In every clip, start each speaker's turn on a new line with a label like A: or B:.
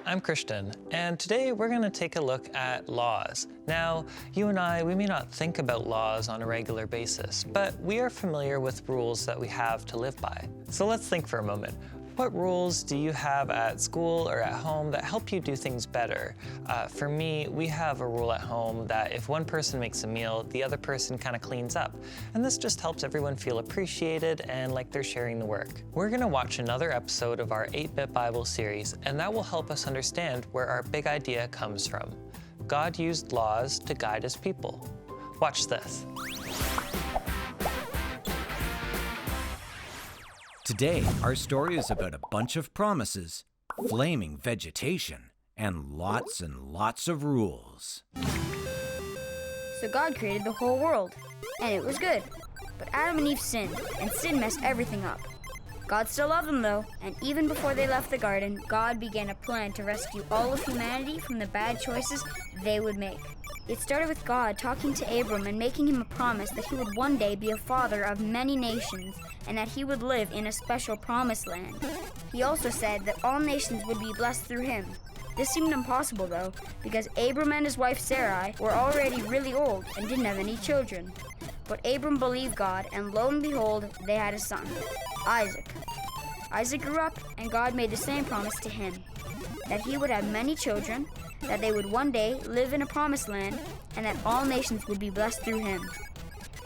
A: I'm Christian, and today we're going to take a look at laws. Now, you and I, we may not think about laws on a regular basis, but we are familiar with rules that we have to live by. So let's think for a moment. What rules do you have at school or at home that help you do things better? For me, we have a rule at home that if one person makes a meal, the other person kind of cleans up. And this just helps everyone feel appreciated and like they're sharing the work. We're gonna watch another episode of our 8-Bit Bible series, and that will help us understand where our big idea comes from. God used laws to guide his people. Watch this.
B: Today, our story is about a bunch of promises, flaming vegetation, and lots of rules.
C: So God created the whole world, and it was good. But Adam and Eve sinned, and sin messed everything up. God still loved them though, and even before they left the garden, God began a plan to rescue all of humanity from the bad choices they would make. It started with God talking to Abram and making him a promise that he would one day be a father of many nations and that he would live in a special promised land. He also said that all nations would be blessed through him. This seemed impossible though, because Abram and his wife Sarai were already really old and didn't have any children. But Abram believed God, and lo and behold, they had a son, Isaac. Isaac grew up, and God made the same promise to him, that he would have many children, that they would one day live in a promised land, and that all nations would be blessed through him.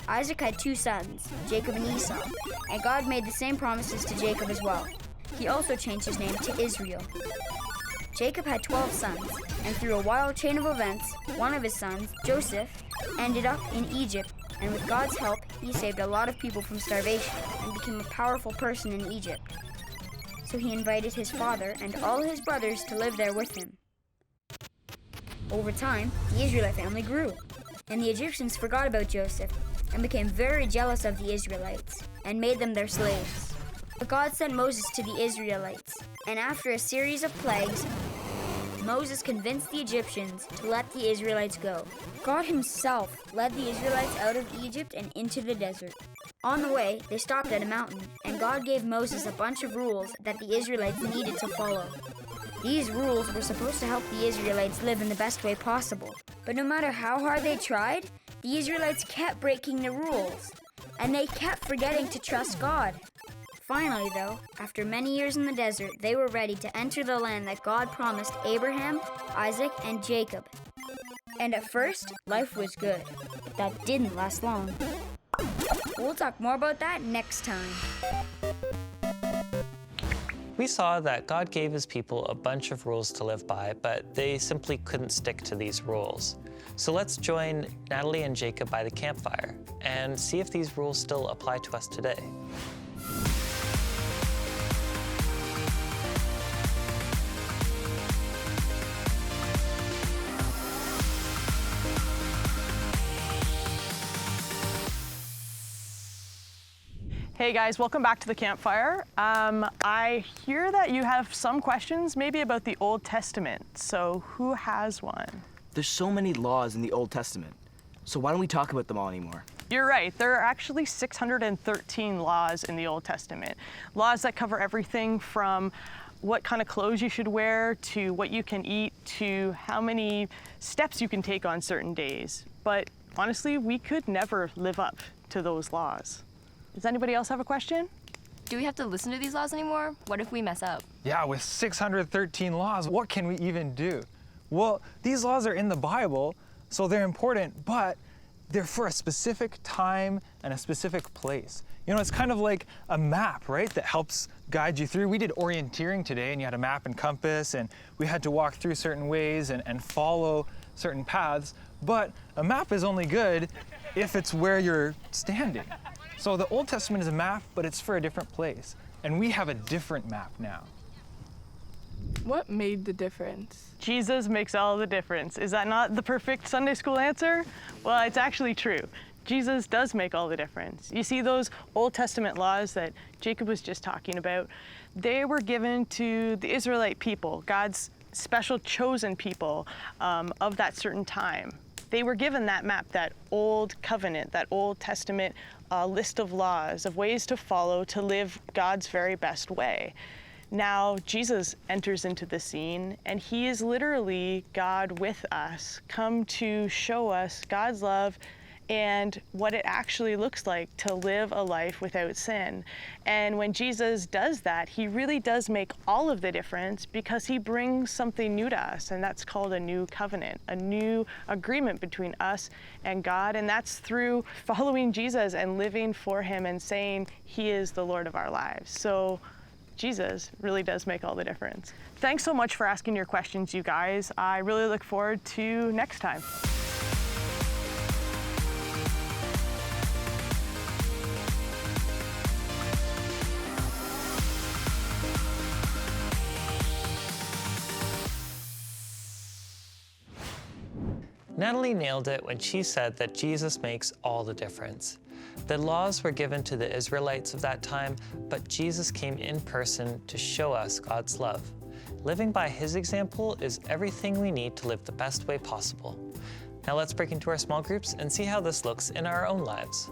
C: Isaac had 2 sons, Jacob and Esau, and God made the same promises to Jacob as well. He also changed his name to Israel. Jacob had 12 sons, and through a wild chain of events, one of his sons, Joseph, ended up in Egypt, and with God's help, he saved a lot of people from starvation and became a powerful person in Egypt. So he invited his father and all his brothers to live there with him. Over time, the Israelite family grew, and the Egyptians forgot about Joseph and became very jealous of the Israelites and made them their slaves. But God sent Moses to the Israelites, and after a series of plagues, Moses convinced the Egyptians to let the Israelites go. God himself led the Israelites out of Egypt and into the desert. On the way, they stopped at a mountain, and God gave Moses a bunch of rules that the Israelites needed to follow. These rules were supposed to help the Israelites live in the best way possible. But no matter how hard they tried, the Israelites kept breaking the rules, and they kept forgetting to trust God. Finally, though, after many years in the desert, they were ready to enter the land that God promised Abraham, Isaac, and Jacob. And at first, life was good, but that didn't last long. We'll talk more about that next time.
A: We saw that God gave his people a bunch of rules to live by, but they simply couldn't stick to these rules. So let's join Natalie and Jacob by the campfire and see if these rules still apply to us today.
D: Hey guys, welcome back to the campfire. I hear that you have some questions maybe about the Old Testament. So who has one?
E: There's so many laws in the Old Testament. So why don't we talk about them all anymore?
D: You're right. There are actually 613 laws in the Old Testament. Laws that cover everything from what kind of clothes you should wear to what you can eat to how many steps you can take on certain days. But honestly, we could never live up to those laws. Does anybody else have a question?
F: Do we have to listen to these laws anymore? What if we mess up?
G: Yeah, with 613 laws, what can we even do? Well, these laws are in the Bible, so they're important, but they're for a specific time and a specific place. You know, it's kind of like a map, right, that helps guide you through. We did orienteering today, and you had a map and compass, and we had to walk through certain ways and follow certain paths, but a map is only good if it's where you're standing. So the Old Testament is a map, but it's for a different place. And we have a different map now.
H: What made the difference?
D: Jesus makes all the difference. Is that not the perfect Sunday school answer? Well, it's actually true. Jesus does make all the difference. You see, those Old Testament laws that Jacob was just talking about, they were given to the Israelite people, God's special chosen people of that certain time. They were given that map, that old covenant, that Old Testament list of laws, of ways to follow to live God's very best way. Now Jesus enters into the scene, and he is literally God with us, come to show us God's love and what it actually looks like to live a life without sin. And when Jesus does that, he really does make all of the difference because he brings something new to us, and that's called a new covenant, a new agreement between us and God, and that's through following Jesus and living for him and saying he is the Lord of our lives. So Jesus really does make all the difference. Thanks so much for asking your questions, you guys. I really look forward to next time.
A: Natalie nailed it when she said that Jesus makes all the difference. The laws were given to the Israelites of that time, but Jesus came in person to show us God's love. Living by his example is everything we need to live the best way possible. Now let's break into our small groups and see how this looks in our own lives.